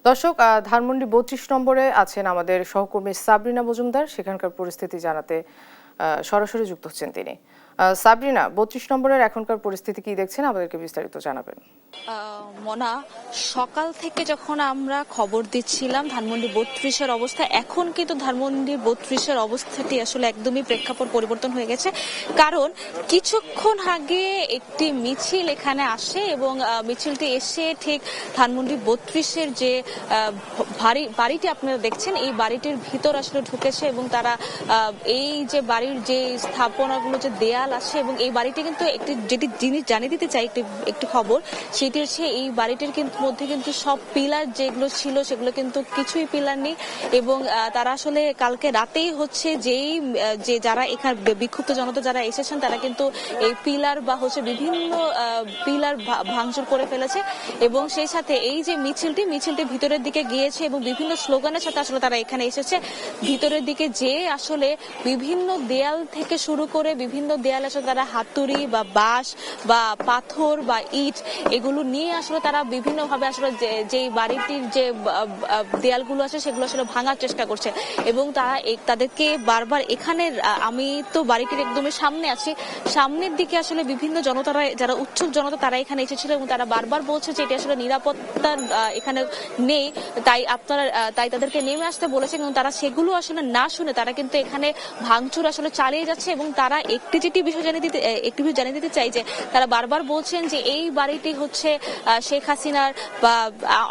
দর্শক, ধানমন্ডি ৩২ নম্বরে আছেন আমাদের সহকর্মী সাবরিনা মজুমদার। সেখানকার পরিস্থিতি জানাতে সরাসরি যুক্ত হচ্ছেন তিনি। সাবরিনা, ৩২ নম্বরের এখনকার পরিস্থিতি কি দেখছেন, আমাদেরকে বিস্তারিত জানাবেন। মনা, সকাল থেকে যখন আমরা খবর দিচ্ছিলাম ধানমন্ডি ৩২-এর অবস্থা, এখন কিন্তু ধানমন্ডি ৩২-এর অবস্থাটি আসলে একদমই প্রেক্ষাপট পরিবর্তন হয়ে গেছে। কারণ কিছুক্ষণ আগে একটি মিছিল এখানে আসে এবং মিছিলটি এসে ঠিক ধানমন্ডি ৩২-এর যে বাড়িটি আপনারা দেখছেন, এই বাড়িটির ভিতর আসলে ঢুকেছে এবং তারা এই যে বাড়ির যে স্থাপনাগুলো, যে দেয়াল আছে, এবং এই বাড়িটি কিন্তু একটি যেটি জিনিস জানিয়ে দিতে চাই, একটি খবর, সেটি হচ্ছে এই বাড়িটির মধ্যে কিন্তু সব পিলার যেগুলো ছিল সেগুলো কিন্তু কিছুই পিলার নেই। এবং তারা আসলে কালকে রাতেই হচ্ছে যে যারা এখানে বিক্ষুব্ধ জনতা যারা এসেছেন তারা কিন্তু এই পিলার বা হচ্ছে বিভিন্ন পিলার ভাঙচুর করে ফেলেছে। এবং সেই সাথে এই যে মিছিলটি ভিতরের দিকে গিয়েছে এবং বিভিন্ন স্লোগানের সাথে আসলে তারা এখানে এসেছে। ভিতরের দিকে যে আসলে বিভিন্ন দেয়াল থেকে শুরু করে বিভিন্ন দেয়াল আসলে তারা হাতুড়ি বা বাঁশ বা পাথর বা ইট এগুলো নিয়ে আসলে তারা বিভিন্নভাবে আসলে যে বাড়িটির যে দেয়ালগুলো আছে সেগুলো আসলে ভাঙার চেষ্টা করছে। এবং তাদেরকে বারবার এখানে, আমি তো বাড়িটির একদমই সামনে আছি, সামনের দিকে আসলে বিভিন্ন জনতারা, যারা উৎসুক জনতা, তারা এখানে এসেছিল এবং তারা বারবার বলছে যে এটি আসলে নিরাপত্তা এখানে নেই, তাই তাদেরকে নেমে আসতে বলেছে। এবং তারা সেগুলো আসলে না শুনে তারা কিন্তু এখানে ভাঙচুর আসলে চালিয়ে যাচ্ছে। এবং তারা একটি বিষয় জানিয়ে দিতে চাই যে তারা বারবার বলছেন যে এই বাড়িটি হচ্ছে শেখ হাসিনার বা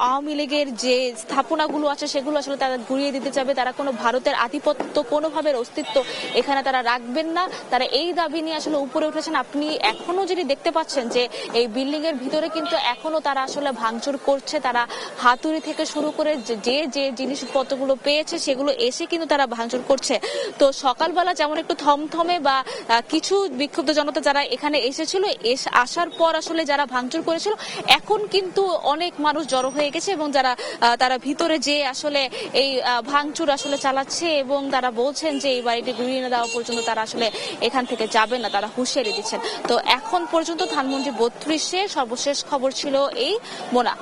আওয়ামী লীগের যে স্থাপনাগুলো আছে সেগুলো আসলে তারা ঘুরিয়ে দিতে চাবে। তারা কোনো ভারতের আধিপত্য, কোনোভাবে অস্তিত্ব এখানে তারা রাখবেন না। তারা এই দাবি নিয়ে আসলে উপরে উঠেছেন। আপনি এখনো যদি দেখতে পাচ্ছেন যে এই বিল্ডিং এর ভিতরে কিন্তু এখনো তারা আসলে ভাঙচুর করছে। তারা হাতুড়ি থেকে শুরু করে যে জিনিসপত্রগুলো পেয়েছে সেগুলো এসে কিন্তু তারা ভাঙচুর করছে। তো সকালবেলা যেমন একটু থমথমে বা কিছু বিক্ষুব্ধ জনতা যারা এখানে এসেছিল, আসার পর আসলে যারা ভাঙচুর করেছিল, এখন কিন্তু অনেক মানুষ জড়ো হয়ে গেছে এবং তারা ভিতরে যে আসলে এই ভাঙচুর আসলে চালাচ্ছে এবং তারা বলছেন যে এই বাড়িটি ঘুরিয়ে না দেওয়া পর্যন্ত তারা আসলে এখান থেকে যাবেন না, তারা হুঁশিয়ারি দিচ্ছেন। তো এখন পর্যন্ত ধানমন্ডি ৩২-এ সর্বশেষ খবর ছিল এই। মোনা।